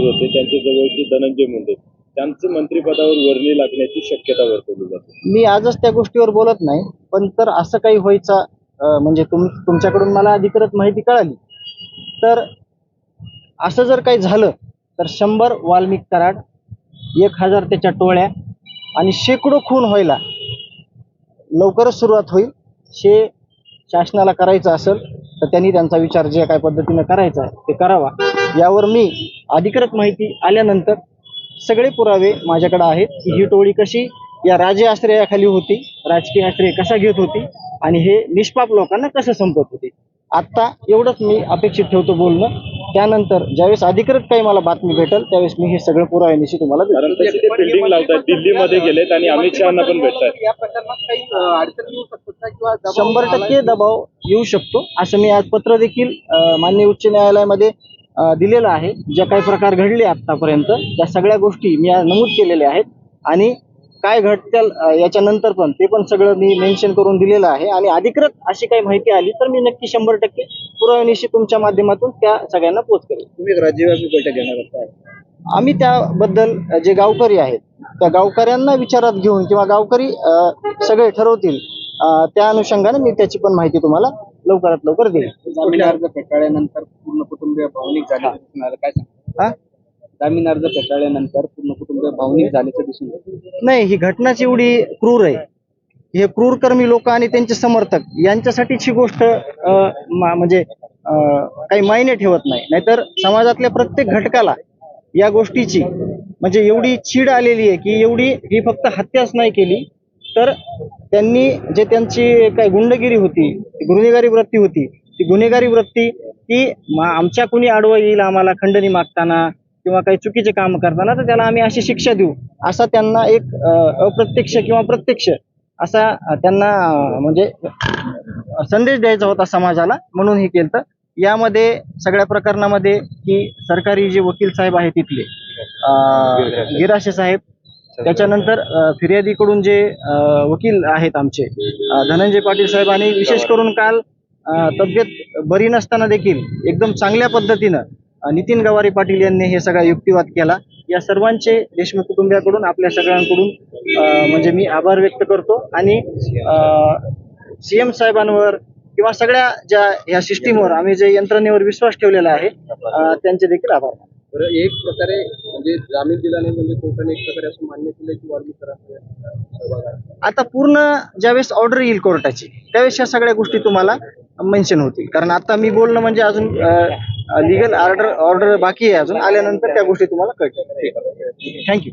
होते त्यांच्या जवळचे धनंजय मुंडे त्यांचं मंत्रिपदावर वर्णी लागण्याची शक्यता वर्तवली जाते। मी आजच त्या गोष्टीवर बोलत नाही, पण तर असं काही व्हायचं म्हणजे तुमच्याकडून मला अधिकृत माहिती कळाली तर असं जर काही झालं तर 100 वाल्मिक कराड, 1000 त्याच्या टोळ्या आणि शेकडो खून व्हायला लवकरच सुरुवात होईल। हे शासनाला करायचं असेल तर त्यांनी त्यांचा विचार जे काय पद्धतीने करायचा आहे ते करावा। यावर मी अधिकृत माहिती आल्यानंतर सगळे पुरावे माझ्याकडे आहेत की ही टोळी कशी या राजे आश्रयाखाली होती, राजकीय आश्रय कसा घेत होती आणि हे निष्पाप लोकांना कसं संपत होते। आता एवढंच मी अपेक्षित ठेवतो बोलणं। त्यानंतर ज्यावेळेस अधिकृत काही मला बातमी भेटेल त्यावेळेस मी हे सगळं पुराव्यानिशी तुम्हाला कारण तसे ते फिल्डिंग लावतात, दिल्लीमध्ये गेलेत आणि अमित शहाना पण भेटतात। या प्रकरणात काही अडचणी येऊ शकतात का किंवा 100% दबाव येऊ शकतो असं मी आज पत्र देखील माननीय उच्च न्यायालयामध्ये दिलेलं आहे। ज्या काही प्रकार घडले आतापर्यंत त्या सगळ्या गोष्टी मी आज नमूद केलेल्या आहेत आणि काय घडतील याच्यानंतर पण ते पण सगळं मी मेन्शन करून दिलेलं आहे आणि अधिकृत अशी काही माहिती आली तर मी नक्की 100% पुराव्यानिशी तुमच्या माध्यमातून त्या सगळ्यांना पोच करेल। तुम्ही एक राज्यव्यापी बैठक घेणार आहात, आम्ही त्याबद्दल जे गावकरी आहेत त्या गावकऱ्यांना विचारात घेऊन किंवा गावकरी सगळे ठरवतील त्या अनुषंगाने मी त्याची पण माहिती तुम्हाला लवकरात लवकर देईल। जामीन अर्ज फेटाळल्यानंतर पूर्ण कुटुंबीय भावनिक झाले दिसून काय सांगता? जामीन अर्ज फेटाळल्यानंतर पूर्ण कुटुंबीय भावनिक झाल्याचं दिसून येतं। नाही, ही घटनाच एवढी क्रूर आहे। हे क्रूरकर्मी लोक आणि त्यांचे समर्थक यांच्यासाठीच ही गोष्ट म्हणजे काही मायने ठेवत नाही। नाहीतर समाजातल्या प्रत्येक घटकाला या गोष्टीची म्हणजे एवढी चीड आलेली आहे की एवढी ही फक्त हत्याच नाही केली तर त्यांनी जे त्यांची काय गुंडगिरी होती, गुन्हेगारी वृत्ती होती, ती गुन्हेगारी वृत्ती ती आमच्या कुणी आडवं येईल आम्हाला खंडणी मागताना किंवा काही चुकीचे काम करताना तर त्याला आम्ही अशी शिक्षा देऊ असा त्यांना एक अप्रत्यक्ष किंवा प्रत्यक्ष असा त्यांना म्हणजे संदेश द्यायचा होता समाजाला, म्हणून हे केलं। यामध्ये सगळ्या प्रकरणामध्ये की सरकारी जे वकील साहेब आहेत तिथले गिराशे साहेब, त्याच्यानंतर फिर्यादीकडून जे वकील आहेत आमचे धनंजय पाटील साहेब आणि विशेष करून काल तब्येत बरी नसताना देखील एकदम चांगल्या पद्धतीनं नितीन गवारी पाटील यांनी हे सगळा युक्तिवाद केला। या सर्वांचे देशमुख कुटुंबियाकडून आपल्या सगळ्यांकडून म्हणजे मी आभार व्यक्त करतो आणि सीएम साहेबांवर किंवा सगळ्या ज्या या सिस्टीमवर आम्ही जे यंत्रणेवर विश्वास ठेवलेला आहे त्यांचे देखील आभार मानतो। एक प्रकारे म्हणजे जामीन दिला नाही म्हणजे कोर्टाने एक प्रकारे असं मान्य केलं की वाल्मिक कराड आता पूर्ण ज्यावेळेस ऑर्डर येईल कोर्टाची त्यावेळेस या सगळ्या गोष्टी तुम्हाला मेन्शन होतील। कारण आता मी बोलणं म्हणजे अजून लिगल ऑर्डर बाकी आहे, अजून आल्यानंतर त्या गोष्टी तुम्हाला कळतील। थँक्यू।